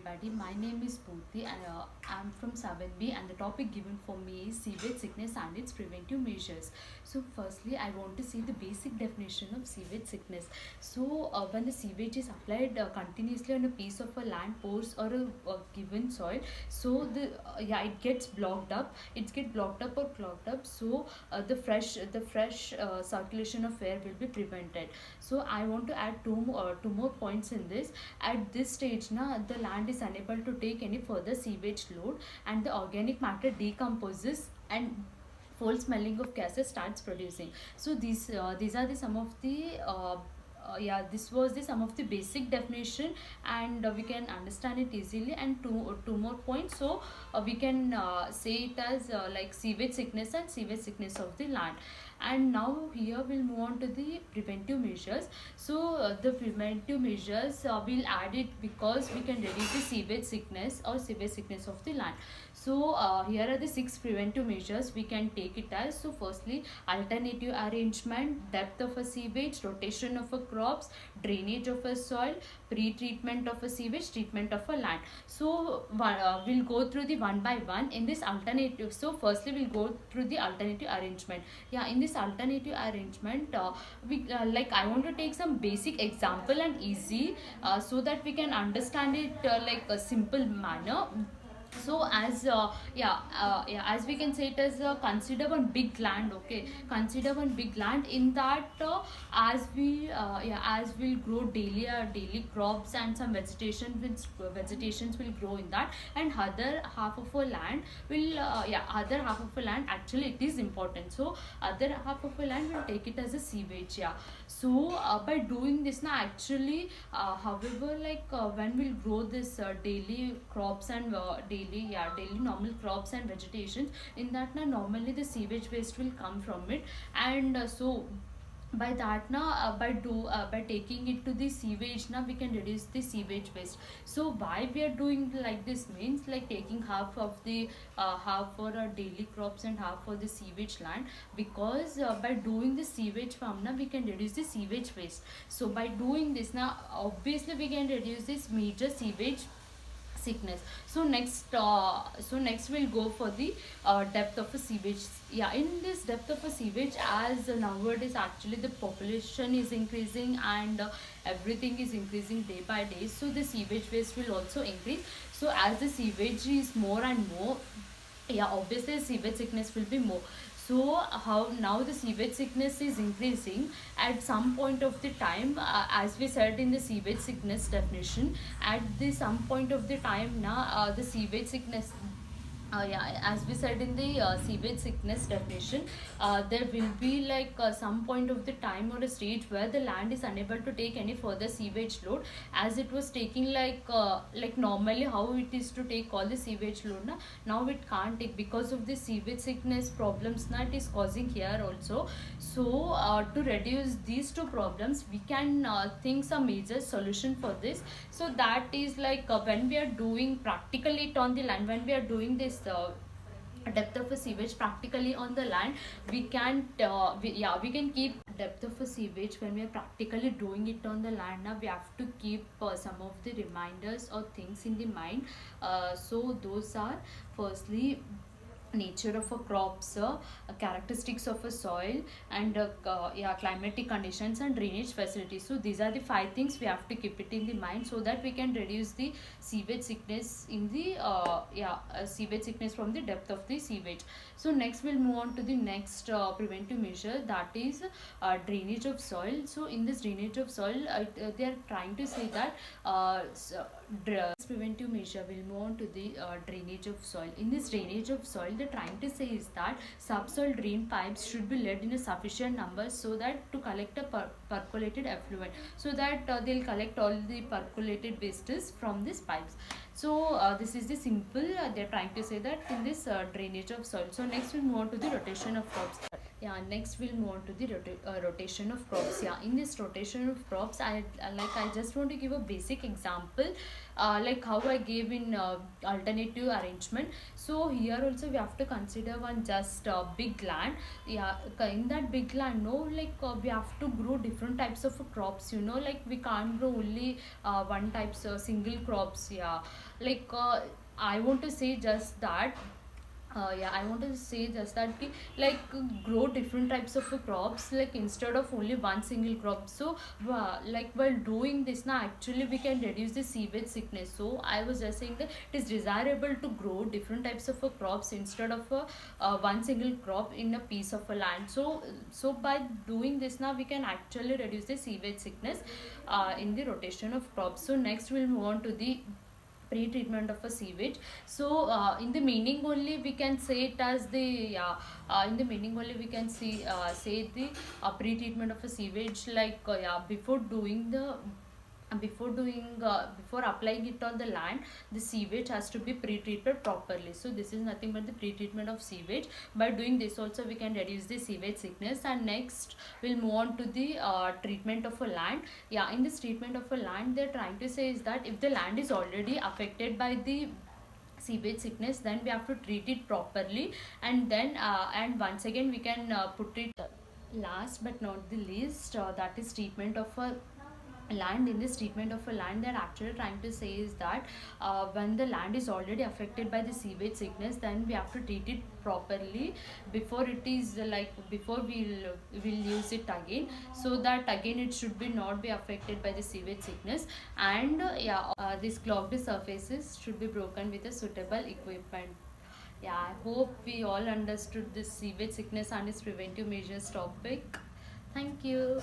everybody. My name is Purti and I'm from 7B, and the topic given for me is sewage sickness and its preventive measures. So firstly, I want to see the basic definition of sewage sickness. So when the sewage is applied continuously on a piece of a land, pores or a given soil, so it gets blocked up. It gets blocked up or clogged up. So the fresh circulation of air will be prevented. So I want to add two more points in this. At this stage na, the land is unable to take any further sewage load, and the organic matter decomposes and foul smelling of gases starts producing. So these are the some of the this was the some of the basic definition, and we can understand it easily. And two more points. So we can say it as like sewage sickness and sewage sickness of the land. And now here we'll move on to the preventive measures. So the preventive measures we'll add it because we can reduce the sewage sickness or sewage sickness of the land. So here are the 6 preventive measures we can take it as. So firstly, alternative arrangement, depth of a sewage, rotation of a crops, drainage of a soil, pre-treatment of a sewage, treatment of a land. So we'll go through the one by one in this alternative. So firstly, we'll go through the alternative arrangement. Yeah, in this alternative arrangement, we like I want to take some basic example and easy, so that we can understand it like a simple manner. So as we can say it as consider one big land. Okay, consider one big land. In that as we'll grow daily crops, and some vegetations will grow in that, and other half of a land will other half of a land, actually it is important. So other half of a land will take it as a sewage. Yeah, so by doing this now, actually however, when we'll grow this daily crops and daily normal crops and vegetations, in that now normally the sewage waste will come from it. And so by that now by taking it to the sewage now, we can reduce the sewage waste. So why we are doing like this means, like taking half of the half for our daily crops and half for the sewage land, because by doing the sewage farm now, we can reduce the sewage waste. So by doing this now, obviously we can reduce this major sewage sickness. So next we'll go for the depth of a sewage. Yeah, in this depth of a sewage, as nowadays actually the population is increasing, and everything is increasing day by day, so the sewage waste will also increase. So as the sewage is more and more, yeah, obviously sewage sickness will be more. So how now the sewage sickness is increasing at some point of the time, as we said in the sewage sickness definition, at the some point of the time now, the sewage sickness, as we said in the sewage sickness definition, there will be some point of the time or a stage where the land is unable to take any further sewage load, as it was taking like normally how it is to take all the sewage load. Now it can't take because of the sewage sickness problems now it is causing here also. So to reduce these two problems, we can think some major solution for this. So that is when we are doing practically it on the land, when we are doing this depth of a sewage practically on the land, we can we can keep depth of a sewage. When we are practically doing it on the land now, we have to keep some of the reminders or things in the mind. So those are firstly nature of a crops, characteristics of a soil, and climatic conditions and drainage facilities. So these are the 5 things we have to keep it in the mind, so that we can reduce the sewage sickness in the sewage sickness from the depth of the sewage. So next we'll move on to the next preventive measure, that is drainage of soil. So in this drainage of soil, they are trying to say that preventive measure will move on to the drainage of soil. In this drainage of soil, they're trying to say is that subsoil drain pipes should be laid in a sufficient number, so that to collect a percolated effluent, so that they'll collect all the percolated wastes from these pipes. So this is the simple they're trying to say that in this drainage of soil. So next we move on to the rotation of crops. Yeah, next we'll move on to the rotation of crops. Yeah, in this rotation of crops, I just want to give a basic example, like how I gave in alternative arrangement. So here also we have to consider one just big land. Yeah, in that big land, no, like we have to grow different types of crops. You know, like we can't grow only one types single crops. Yeah, like I want to say just that, yeah, I want to say just that like grow different types of crops, like instead of only one single crop. So like while doing this now, actually we can reduce the sewage sickness. So I was just saying that it is desirable to grow different types of crops instead of one single crop in a piece of a land. So by doing this now, we can actually reduce the sewage sickness in the rotation of crops. So next we'll move on to the pre-treatment of a sewage. So in the meaning only we can say it as the in the meaning only we can see say the pre-treatment of a sewage, like yeah, before applying it on the land, the sewage has to be pre-treated properly. So this is nothing but the pre-treatment of sewage. By doing this also, we can reduce the sewage sickness. And next we'll move on to the treatment of a land. Yeah, in this treatment of a land, they're trying to say is that if the land is already affected by the sewage sickness, then we have to treat it properly, and then and once again we can put it. Last but not the least, that is treatment of a land. In this treatment of a land, they're actually trying to say is that when the land is already affected by the sewage sickness, then we have to treat it properly before it is before we'll use it again, so that again it should be not be affected by the sewage sickness. And yeah, these clogged surfaces should be broken with a suitable equipment. Yeah, I hope we all understood this sewage sickness and its preventive measures topic. Thank you.